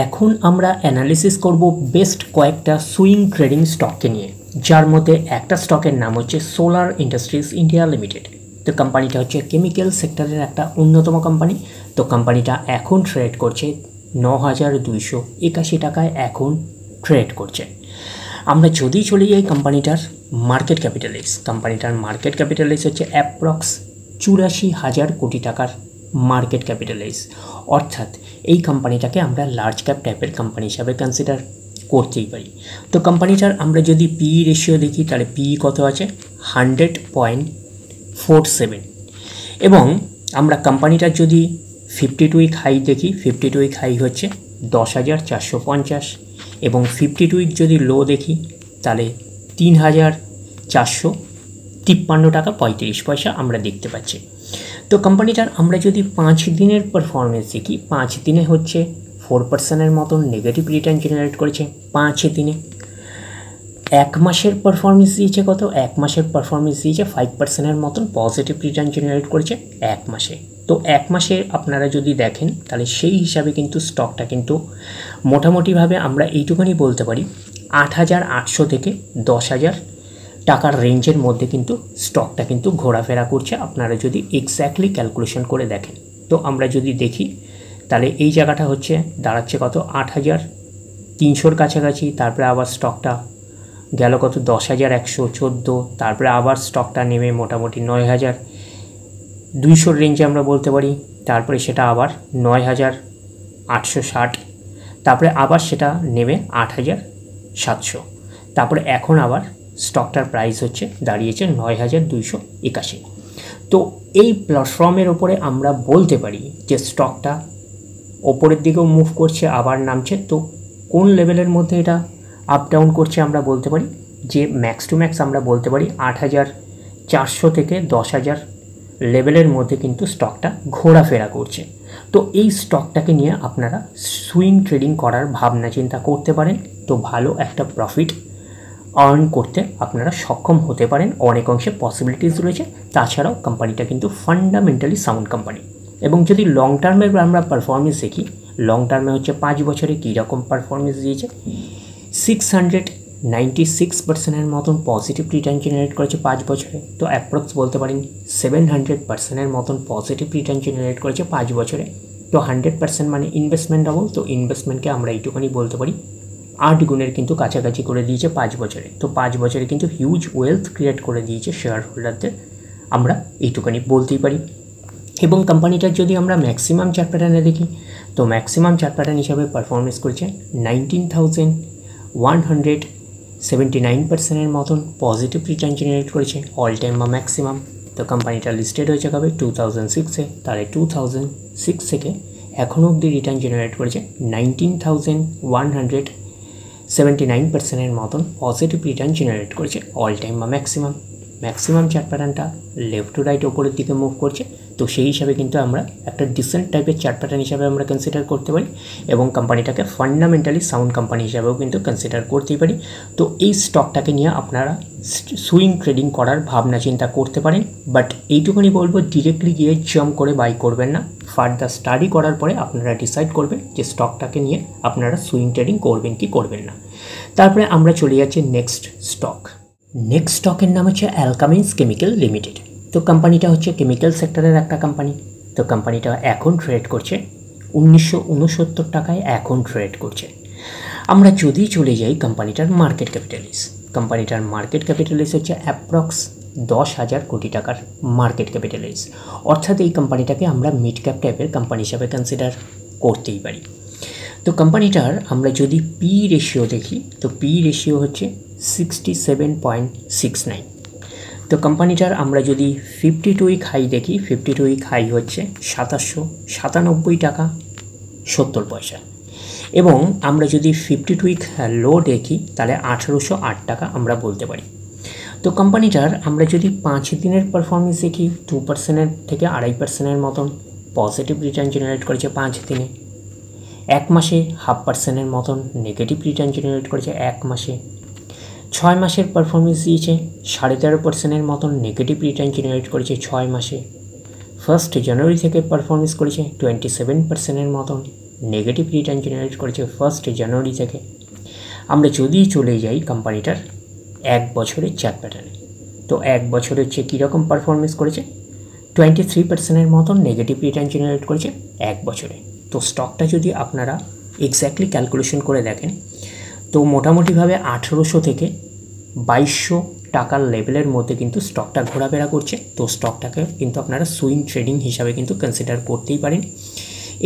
এখন আমরা অ্যানালিসিস করব বেস্ট কয়েকটা সুইং ট্রেডিং স্টককে নিয়ে, যার মধ্যে একটা স্টকের নাম হচ্ছে সোলার ইন্ডাস্ট্রিজ ইন্ডিয়া লিমিটেড। তো কোম্পানিটা হচ্ছে কেমিক্যাল সেক্টরের একটা অন্যতম কোম্পানি। তো কোম্পানিটা এখন ট্রেড করছে 9,281 টাকায় এখন ট্রেড করছে। আমরা যদি চলে যাই কোম্পানিটার মার্কেট ক্যাপিটালাইজ, কোম্পানিটার মার্কেট ক্যাপিটালাইজ হচ্ছে অ্যাপ্রক্স 84,000 কোটি টাকার মার্কেট ক্যাপিটালাইজ। অর্থাৎ এই কোম্পানিটাকে আমরা লার্জ ক্যাপ টাইপের কোম্পানি হিসাবে কনসিডার করতেই পারি। তো কোম্পানিটার আমরা যদি পিই রেশিও দেখি তাহলে পিই কত আছে 100.47, এবং আমরা কোম্পানিটার যদি 52 উইক হাই দেখি 52 উইক হাই হচ্ছে 10,450, এবং 52 উইক যদি লো দেখি তাহলে 3,453 টাকা 35 পয়সা আমরা দেখতে পাচ্ছি। তো কোম্পানিটার আমরা যদি 5 দিনের পারফরমেন্স দেখি, 5 দিনে হচ্ছে 4% মতন নেগেটিভ রিটার্ন জেনারেট করেছে 5 দিনে। 1 মাসের পারফরমেন্স দিয়েছে কত, 1 মাসের পারফরমেন্স দিয়েছে 5% মতন পজিটিভ রিটার্ন জেনারেট করেছে 1 মাসে। তো 1 মাসে আপনারা যদি দেখেন তাহলে সেই হিসাবে কিন্তু স্টকটা কিন্তু মোটামুটিভাবে আমরা এইটুখানি বলতে পারি 8,800 থেকে 10,000 টাকার রেঞ্জের মধ্যে কিন্তু স্টকটা কিন্তু ঘোরাফেরা করছে, আপনারা যদি এক্স্যাক্টলি ক্যালকুলেশন করে দেখেন। তো আমরা যদি দেখি তাহলে এই জায়গাটা হচ্ছে দাঁড়াচ্ছে কত 8,300 কাছাকাছি, তারপরে আবার স্টকটা গেল কত 10,114, তারপরে আবার স্টকটা নেমে মোটামুটি 9,200 রেঞ্জে আমরা বলতে পারি, তারপরে সেটা আবার 9,860, তারপরে আবার সেটা নেমে 8,700, তারপরে এখন আবার স্টকটার প্রাইস হচ্ছে দাঁড়িয়েছে 9,281। তো এই প্ল্যাটফর্মের ওপরে আমরা বলতে পারি যে স্টকটা ওপরের দিকেও মুভ করছে আবার নামছে। তো কোন লেভেলের মধ্যে এটা আপ ডাউন করছে আমরা বলতে পারি যে ম্যাক্স টু ম্যাক্স আমরা বলতে পারি 8,400 থেকে 10,000 লেভেলের মধ্যে কিন্তু স্টকটা ঘোরাফেরা করছে। তো এই স্টকটাকে নিয়ে আপনারা সুইং ট্রেডিং করার ভাবনা চিন্তা করতে পারেন। তো ভালো একটা প্রফিট আর্ন করতে আপনারা সক্ষম হতে পারেন, অনেক অংশে পসিবিলিটিস রয়েছে। তাছাড়াও কোম্পানিটা কিন্তু ফান্ডামেন্টালি সাউন্ড কোম্পানি। এবং যদি লং টার্মের আমরা পারফরমেন্স দেখি, লং টার্মে হচ্ছে 5 বছরে কী রকম পারফরমেন্স দিয়েছে, 696% মতন পজিটিভ রিটার্ন জেনারেট করেছে 5 বছরে। তো অ্যাপ্রক্স বলতে পারেন 700% মতন পজিটিভ রিটার্ন জেনারেট করেছে 5 বছরে। তো 100% মানে ইনভেস্টমেন্ট ডাবল। তো ইনভেস্টমেন্টকে আমরা এইটুখানি বলতে পারি 8 গুণের কিন্তু কাছাকাছি করে দিয়েছে 5 বছরে। তো 5 বছরে কিন্তু হিউজ ওয়েলথ ক্রিয়েট করে দিয়েছে শেয়ার হোল্ডারদের, আমরা এইটুখানি বলতেই পারি। এবং কোম্পানিটার যদি আমরা ম্যাক্সিমাম চার্ট প্যাটার্নে দেখি, তো ম্যাক্সিমাম চার্ট প্যাটার্ন হিসাবে পারফরমেন্স করেছে 19,179% মতন পজিটিভ রিটার্ন জেনারেট করেছে অল টাইম বা ম্যাক্সিমাম। তো কোম্পানিটা লিস্টেড হয়েছে কবে 2006-এ, তাহলে 2006 থেকে এখনও অবধি রিটার্ন জেনারেট করেছে 19,179% মতন পজিটিভ রিটার্ন জেনারেট করেছে অল টাইম বা ম্যাক্সিমাম। ম্যাক্সিমাম চার্ট প্যাটার্নটা লেফট টু রাইট ওপরের দিকে মুভ করছে। তো সেই হিসাবে কিন্তু আমরা একটা ডিসেন্ট টাইপের চার্ট প্যাটার্ন হিসাবে আমরা কনসিডার করতে পারি, এবং কোম্পানিটাকে ফান্ডামেন্টালি সাউন্ড কোম্পানি হিসাবেও কিন্তু কনসিডার করতেই পারি। তো এই স্টকটাকে নিয়ে আপনারা সুইং ট্রেডিং করার ভাবনা চিন্তা করতে পারেন, বাট এইটুকুনি বলবো ডিরেক্টলি গিয়ে জাম্প করে বাই করবেন না। ফার্দার স্টাডি করার পরে আপনারা ডিসাইড করবেন যে স্টকটাকে নিয়ে আপনারা সুইং ট্রেডিং করবেন কি করবেন না। তারপরে আমরা চলে যাচ্ছি নেক্সট স্টক। নেক্সট স্টকের নাম হচ্ছে অ্যালকামিন্স কেমিক্যাল লিমিটেড। তো কোম্পানিটা হচ্ছে কেমিক্যাল সেক্টরের একটা কোম্পানি। তো কোম্পানিটা এখন ট্রেড করছে 1,969 টাকায় এখন ট্রেড করছে। আমরা যদি চলে যাই কোম্পানিটার মার্কেট ক্যাপিটালাইজ, কোম্পানিটার মার্কেট ক্যাপিটালাইজ হচ্ছে অ্যাপ্রক্স 10,000 কোটি টাকার মার্কেট ক্যাপিটালাইজ। অর্থাৎ এই কোম্পানিটাকে আমরা মিড ক্যাপ টাইপের কোম্পানি হিসাবে কনসিডার করতেই পারি। তো কোম্পানিটার আমরা যদি পি রেশিও দেখি, তো পি রেশিও হচ্ছে 67.69। তো কোম্পানিটার আমরা যদি 52 উইক হাই দেখি, 52 উইক হাই হচ্ছে 2,797 টাকা 70 পয়সা, এবং আমরা যদি 52 উইক লো দেখি তাহলে 1,808 টাকা আমরা বলতে পারি। তো কোম্পানিটার আমরা যদি 5 দিনের পারফরমেন্স দেখি, 2% থেকে 2.5% মতন পজিটিভ রিটার্ন জেনারেট করেছে 5 দিনে। 1 মাসে 0.5% মতন নেগেটিভ রিটার্ন জেনারেট করেছে 1 মাসে। 6 মাসের পারফরমেন্স দিয়েছে 13.5% মতন নেগেটিভ রিটার্ন জেনারেট করেছে 6 মাসে। 1 জানুয়ারি থেকে পারফরমেন্স করেছে 27% মতন নেগেটিভ রিটার্ন জেনারেট করেছে 1 জানুয়ারি থেকে। আমরা যদি চলে যাই কোম্পানিটার 1 বছরের চার্ট প্যাটার্নে, তো 1 বছরে হচ্ছে কীরকম পারফরমেন্স করেছে, 23% মতন নেগেটিভ রিটার্ন জেনারেট করেছে 1 বছরে। তো স্টকটা যদি আপনারা এক্স্যাক্টলি ক্যালকুলেশন করে দেখেন, তো মোটামুটিভাবে 1800 থেকে 2200 টাকার লেভেলের মধ্যে কিন্তু স্টকটা ঘোরাফেরা করছে। তো স্টকটাকে কিন্তু আপনারা সুইং ট্রেডিং হিসাবে কিন্তু কনসিডার করতেই পারেন।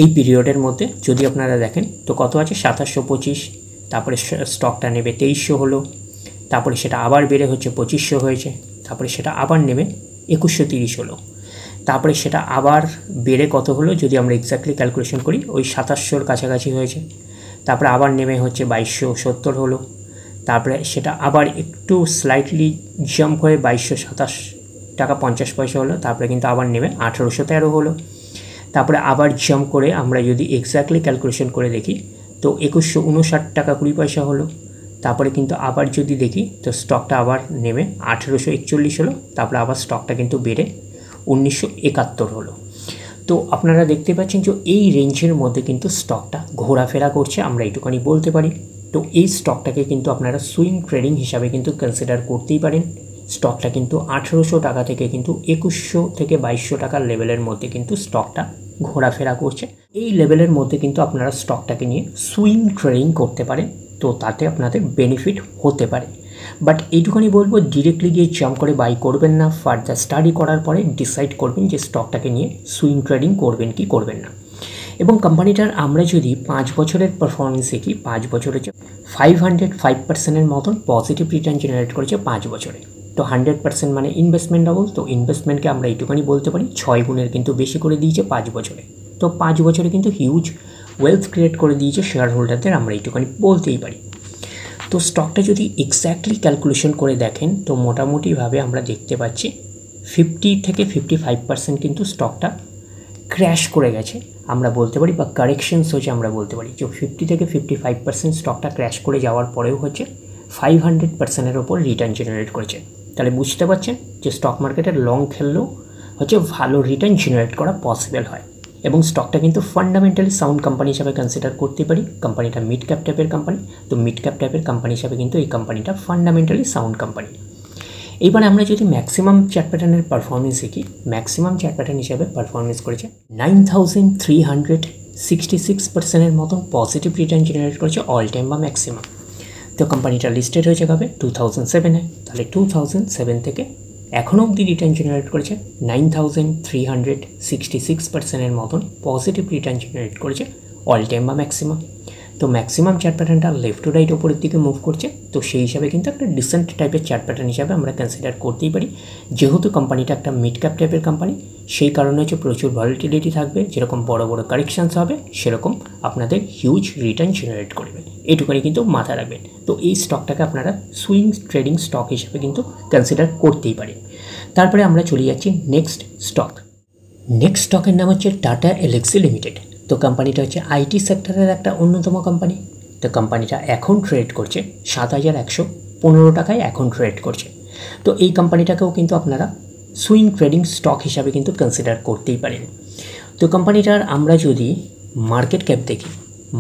এই পিরিয়ডের মধ্যে যদি আপনারা দেখেন তো কত আছে, 2725, তারপরে স্টকটা নেবে 2300 হলো, তারপরে সেটা আবার বেড়ে হচ্ছে 2500 হয়েছে, তারপরে সেটা আবার নেমে 2130 হলো, তারপরে সেটা আবার বেড়ে কত হলো যদি আমরা এক্স্যাক্টলি ক্যালকুলেশন করি ওই 2700-র কাছাকাছি হয়েছে, তারপরে আবার নেমে হচ্ছে 2270 হলো, তারপরে সেটা আবার একটু স্লাইটলি জাম্প হয়ে 2227 টাকা 50 পয়সা হলো, তারপরে কিন্তু আবার নেমে 1813 হলো, তারপরে আবার জাম্প করে আমরা যদি এক্স্যাক্টলি ক্যালকুলেশন করে দেখি তো 2159 টাকা 20 পয়সা হলো, তারপরে কিন্তু আবার যদি দেখি তো স্টকটা আবার নেমে 1841 হলো, তারপরে আবার স্টকটা কিন্তু বেড়ে 1971 হলো। তো আপনারা দেখতে পাচ্ছেন যে এই রেঞ্জের মধ্যে কিন্তু স্টকটা ঘোরাফেরা করছে, আমরা এইটুখানি বলতে পারি। তো এই স্টকটাকে কিন্তু আপনারা সুইং ট্রেডিং হিসাবে কিন্তু কনসিডার করতেই পারেন। স্টকটা কিন্তু 1800 টাকা থেকে কিন্তু 2100 থেকে 2200 টাকার লেভেলের মধ্যে কিন্তু স্টকটা ঘোরাফেরা করছে। এই লেভেলের মধ্যে কিন্তু আপনারা স্টকটাকে নিয়ে সুইং ট্রেডিং করতে পারেন, তো তাতে আপনাদের বেনিফিট হতে পারে। বাট এইটুখানি বলবো, ডিরেক্টলি গিয়ে জাম্প করে বাই করবেন না, ফার্দার স্টাডি করার পরে ডিসাইড করবেন যে স্টকটাকে নিয়ে সুইং ট্রেডিং করবেন কি করবেন না। এবং কোম্পানিটার আমরা যদি 5 বছরের পারফরমেন্স দেখি, 5 বছরে 505%-এর মতন পজিটিভ রিটার্ন জেনারেট করেছে 5 বছরে। তো 100% মানে ইনভেস্টমেন্ট ডবল, তো ইনভেস্টমেন্টকে আমরা এইটুখানি বলতে পারি 6 গুণের কিন্তু বেশি করে দিয়েছে 5 বছরে। তো 5 বছরে কিন্তু হিউজ ওয়েলথ ক্রিয়েট করে দিয়েছে শেয়ার হোল্ডারদের, আমরা এইটুখানি বলতেই পারি। তো স্টকটা যদি এক্স্যাক্টলি ক্যালকুলেশন করে দেখেন তো মোটামুটিভাবে আমরা দেখতে পাচ্ছি 50 থেকে 55% কিন্তু স্টকটা ক্র্যাশ করে গেছে আমরা বলতে পারি, বা কারেকশনস হচ্ছে আমরা বলতে পারি। যে 50 থেকে 55% স্টকটা ক্র্যাশ করে যাওয়ার পরেও হচ্ছে 500%-এর ওপর রিটার্ন জেনারেট করেছে। তাহলে বুঝতে পারছেন যে স্টক মার্কেটের লং খেললেও হচ্ছে ভালো রিটার্ন জেনারেট করা পসিবল হয়। এবং স্টকটা কিন্তু ফান্ডামেন্টালি সাউন্ড কোম্পানি হিসাবে কনসিডার করতে পারি। কোম্পানিটা মিড ক্যাপ টাইপের কোম্পানি, তো মিড ক্যাপ টাইপের কোম্পানি হিসাবে কিন্তু এই কোম্পানিটা ফান্ডামেন্টালি সাউন্ড কোম্পানি। এইবারে আমরা যদি ম্যাক্সিমাম চার্ট প্যাটার্নের পারফরমেন্স দেখি, ম্যাক্সিমাম চার্ট প্যাটার্ন হিসাবে পারফরমেন্স করেছে 9366%-এর মতন পজিটিভ রিটার্ন জেনারেট করেছে অল টাইম বা ম্যাক্সিমাম। তো কোম্পানিটা লিস্টেড হয়েছে কবে, 2007-এ। তাহলে 2007 থেকে এখনও অবধি রিটার্ন জেনারেট করেছে 9366%-এর মতন পজিটিভ রিটার্ন জেনারেট করেছে অল টাইম বা ম্যাক্সিমাম। তো ম্যাক্সিমাম চার্ট প্যাটার্নটা লেফট টু রাইট ওপরের দিকে মুভ করছে, তো সেই হিসাবে কিন্তু একটা ডিসেন্ট টাইপের চার্ট প্যাটার্ন হিসাবে আমরা কনসিডার করতেই পারি। যেহেতু কোম্পানিটা একটা মিড ক্যাপ টাইপের কোম্পানি, সেই কারণে হচ্ছে প্রচুর ভলিটিলিটি থাকবে, যেরকম বড় বড় কারেকশানস হবে সেরকম আপনাদের হিউজ রিটার্ন জেনারেট করবে, এইটুকুনি কিন্তু মাথায় রাখবেন। তো এই স্টকটাকে আপনারা সুইং ট্রেডিং স্টক হিসেবে কিন্তু কনসিডার করতেই পারেন। তারপরে আমরা চলে যাচ্ছি নেক্সট স্টক। নেক্সট স্টকের নাম হচ্ছে টাটা এলএক্সি লিমিটেড। তো কোম্পানিটা হচ্ছে আইটি সেক্টরের একটা অন্যতম কোম্পানি। তো কোম্পানিটা এখন ট্রেড করছে 7115 টাকায় এখন ট্রেড করছে। তো এই কোম্পানিটাকেও কিন্তু আপনারা সুইং ট্রেডিং স্টক হিসাবে কিন্তু কনসিডার করতেই পারেন। তো কোম্পানিটার আমরা যদি মার্কেট ক্যাপ দেখি,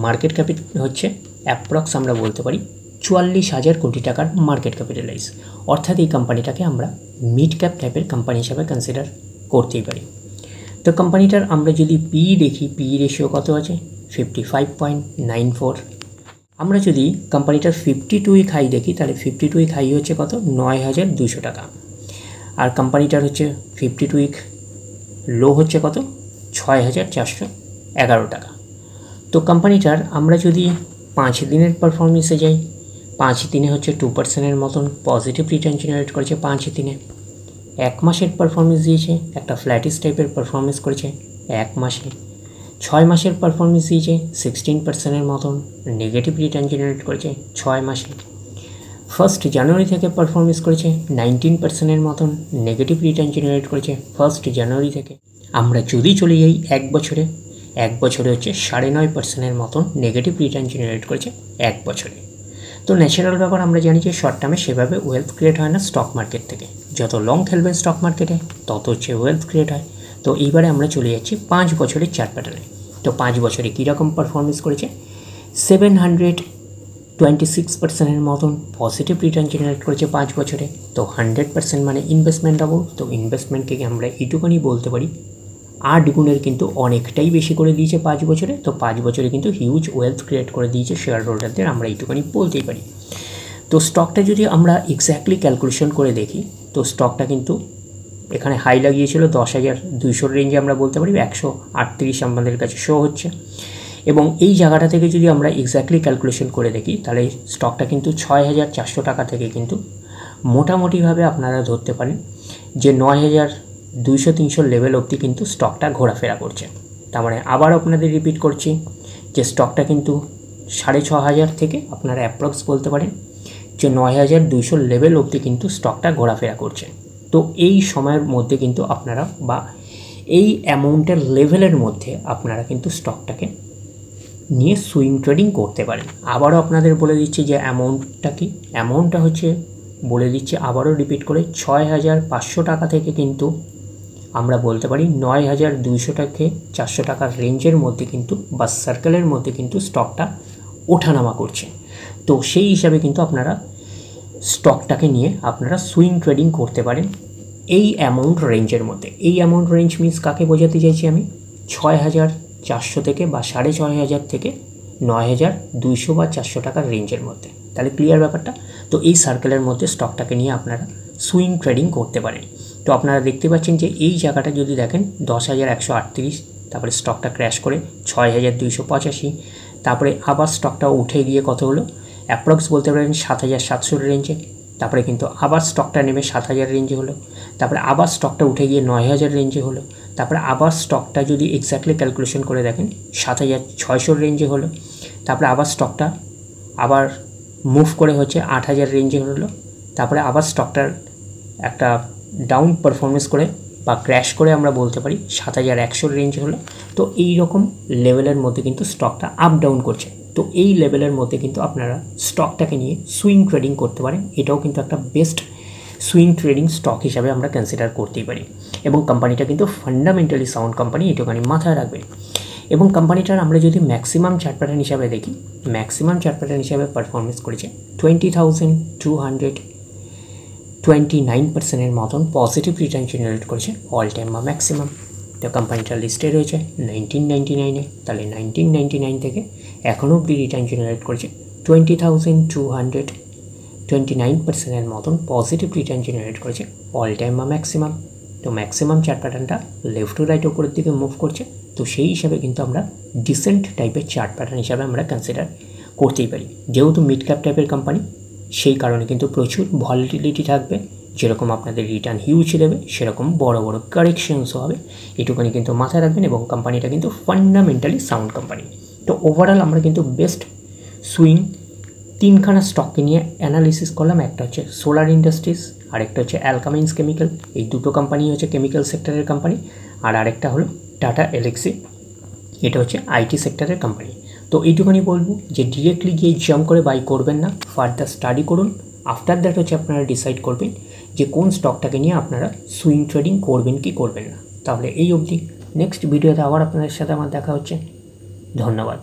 মার্কেট ক্যাপে হচ্ছে অ্যাপ্রক্স আমরা বলতে পারি 44,000 কোটি টাকার মার্কেট ক্যাপিটালাইজ, অর্থাৎ এই কোম্পানিটাকে আমরা মিড ক্যাপ টাইপের কোম্পানি হিসাবে কনসিডার করতেই পারি। তো কোম্পানিটার আমরা যদি পি দেখি, পি রেশিও কত আছে 55.94। আমরা যদি কোম্পানিটার 52 উইক হাই দেখি তাহলে 52 উইক হাই হচ্ছে কত 9,200 টাকা, আর কোম্পানিটার হচ্ছে 52 উইক লো হচ্ছে কত 6,411 টাকা। তো কোম্পানিটার আমরা যদি 5 দিনের পারফরমেন্সে যাই, 5 দিনে হচ্ছে 2%-এর মতন পজিটিভ রিটার্ন জেনারেট করেছে 5 দিনে। 1 মাসের পারফরমেন্স দিয়েছে, একটা ফ্ল্যাটিস টাইপের পারফরমেন্স করেছে 1 মাসে। 6 মাসের পারফরমেন্স দিয়েছে 16%-এর মতন নেগেটিভ রিটার্ন জেনারেট করেছে 6 মাসে। 1 জানুয়ারি থেকে পারফরমেন্স করেছে 19%-এর মতন নেগেটিভ রিটার্ন জেনারেট করেছে 1 জানুয়ারি থেকে। আমরা যদি চলে যাই 1 বছরে, 1 বছরে হচ্ছে 9.5%-এর মতন নেগেটিভ রিটার্ন জেনারেট করেছে 1 বছরে। তো ন্যাচারাল ব্যাপার আমরা জানি যে শর্ট টার্মে সেভাবে ওয়েলথ ক্রিয়েট হয় না স্টক মার্কেট থেকে, যত লং খেলবেন স্টক মার্কেটে তত হচ্ছে ওয়েলথ ক্রিয়েট হয়। তো এইবারে আমরা চলে যাচ্ছি 5 বছরের চার্ট প্যাটার্নে। তো 5 বছরে কীরকম পারফরমেন্স করেছে, 726% মতন পজিটিভ রিটার্ন জেনারেট করেছে 5 বছরে। তো 100% মানে ইনভেস্টমেন্ট ডাবল। তো ইনভেস্টমেন্টকে আমরা এইটুকুনি বলতে পারি 8 গুণের কিন্তু অনেকটাই বেশি করে দিয়েছে 5 বছরে। তো 5 বছরে কিন্তু হিউজ ওয়েলথ ক্রিয়েট করে দিয়েছে শেয়ার হোল্ডারদের, আমরা এইটুকুনি বলতেই পারি। তো স্টকটা যদি আমরা এক্স্যাক্টলি ক্যালকুলেশন করে দেখি, তো স্টকটা কিন্তু এখানে হাই লাগিয়েছিল 10,200 রেঞ্জে, আমরা বলতে পারি 138 আমাদের কাছে শো হচ্ছে। এবং এই জায়গাটা থেকে যদি আমরা এক্স্যাক্টলি ক্যালকুলেশন করে দেখি, তাহলে স্টকটা কিন্তু 6,400 টাকা থেকে কিন্তু মোটামুটিভাবে আপনারা ধরতে পারেন যে 9,200-300 লেভেল অবধি কিন্তু স্টকটা ঘোরাফেরা করছে। তার মানে আবার আপনাদের রিপিট করছি যে স্টকটা কিন্তু 6,500 থেকে আপনারা অ্যাপ্রক্স বলতে পারেন যে 9,200 লেভেল অবধি কিন্তু স্টকটা ঘোরাফেরা করছে। তো এই সময়ের মধ্যে কিন্তু আপনারা বা এই অ্যামাউন্টের লেভেলের মধ্যে আপনারা কিন্তু স্টকটাকে নিয়ে সুইং ট্রেডিং করতে পারেন। আবারও আপনাদের বলে দিচ্ছি যে অ্যামাউন্টটা কি, অ্যামাউন্টটা হচ্ছে বলে দিচ্ছি আবারও রিপিট করে 6,500 টাকা থেকে কিন্তু আমরা বলতে পারি 9,200 থেকে 400 টাকার রেঞ্জের মধ্যে কিন্তু বা সার্কেলের মধ্যে কিন্তু স্টকটা ওঠানামা করছে। তো সেই হিসাবে কিন্তু আপনারা স্টকটাকে নিয়ে আপনারা সুইং ট্রেডিং করতে পারেন এই অ্যামাউন্ট রেঞ্জের মধ্যে। এই অ্যামাউন্ট রেঞ্জ মিনস কাকে বোঝাতে চাইছি আমি, 6,400 থেকে বা 6,500 থেকে 9,200 বা 400 টাকার রেঞ্জের মধ্যে। তাহলে ক্লিয়ার ব্যাপারটা। তো এই সার্কেলের মধ্যে স্টকটাকে নিয়ে আপনারা সুইং ট্রেডিং করতে পারেন। তো আপনারা দেখতে পাচ্ছেন যে এই জায়গাটা যদি দেখেন 10,138, তারপরে স্টকটা ক্র্যাশ করে 6,285, তারপরে আবার স্টকটা উঠে গিয়ে কত হলো অ্যাপ্রক্স বলতে পারেন 7,700 রেঞ্জে, তারপরে কিন্তু আবার স্টকটা নেমে 7,000 রেঞ্জে হলো, তারপরে আবার স্টকটা উঠে গিয়ে 9,000 রেঞ্জে হলো, তারপরে আবার স্টকটা যদি এক্স্যাক্টলি ক্যালকুলেশন করে দেখেন 7,600 রেঞ্জে হলো, তারপরে আবার স্টকটা আবার মুভ করে হচ্ছে 8,000 রেঞ্জে হলো, তারপরে আবার স্টকটার একটা ডাউন পারফরমেন্স করে বা ক্র্যাশ করে আমরা বলতে পারি 7,100 রেঞ্জে হলো। তো এই রকম লেভেলের মধ্যে কিন্তু স্টকটা আপ ডাউন করছে। তো এই লেভেলের মধ্যে কিন্তু আপনারা স্টকটাকে নিয়ে সুইং ট্রেডিং করতে পারেন। এটাও কিন্তু একটা বেস্ট সুইং ট্রেডিং স্টক হিসাবে আমরা কনসিডার করতেই পারি। এবং কোম্পানিটা কিন্তু ফান্ডামেন্টালি সাউন্ড কোম্পানি, এটুখানি মাথায় রাখবেন। এবং কোম্পানিটার আমরা যদি ম্যাক্সিমাম চার্ট প্যাটার্ন হিসাবে দেখি, ম্যাক্সিমাম চার্ট প্যাটার্ন হিসাবে পারফরমেন্স করেছে 20,229% মতন পজিটিভ রিটার্ন জেনারেট করেছে অল টাইম বা ম্যাক্সিমাম। তো কোম্পানিটা লিস্টে রয়েছে 1999-এ, তাহলে 1999 থেকে এখনও অবধি রিটার্ন জেনারেট করেছে 20,229% মতন পজিটিভ রিটার্ন জেনারেট করেছে অল টাইম বা ম্যাক্সিমাম। তো ম্যাক্সিমাম চার্ট প্যাটার্নটা লেফট টু রাইট ওপরের দিকে মুভ করছে। তো সেই হিসাবে কিন্তু আমরা ডিসেন্ট টাইপের চার্ট প্যাটার্ন হিসাবে আমরা কনসিডার করতেই পারি। যেহেতু মিড ক্যাপ টাইপের কোম্পানি, সেই কারণে কিন্তু প্রচুর ভলিটিলিটি থাকবে। যেরকম আপনাদের রিটার্ন হিউজ দেবে, সেরকম বড় বড় কারেকশনসও হবে, এটুকুনি কিন্তু মাথায় রাখবেন। এবং কোম্পানিটা কিন্তু ফান্ডামেন্টালি সাউন্ড কোম্পানি। তো ওভারঅল আমরা কিন্তু বেস্ট সুইং 3খানা স্টককে নিয়ে অ্যানালিসিস করলাম। একটা হচ্ছে সোলার ইন্ডাস্ট্রিজ, আরেকটা হচ্ছে অ্যালকামাইন্স কেমিক্যাল, এই দুটো কোম্পানি হচ্ছে কেমিক্যাল সেক্টরের কোম্পানি, আর আরেকটা হলো টাটা এলএক্সি, এটা হচ্ছে আইটি সেক্টরের কোম্পানি। তো এইটুকুনি বলবো যে ডিরেক্টলি গিয়ে জাম্প করে বাই করবেন না, ফার্দার স্টাডি করুন। আফটার দ্যাট হচ্ছে আপনারা ডিসাইড করবেন যে কোন স্টকটাকে নিয়ে আপনারা সুইং ট্রেডিং করবেন কি করবেন না। তাহলে এই অবধি, নেক্সট ভিডিওতে আবার আপনাদের সাথে আমার দেখা হচ্ছে। ধন্যবাদ।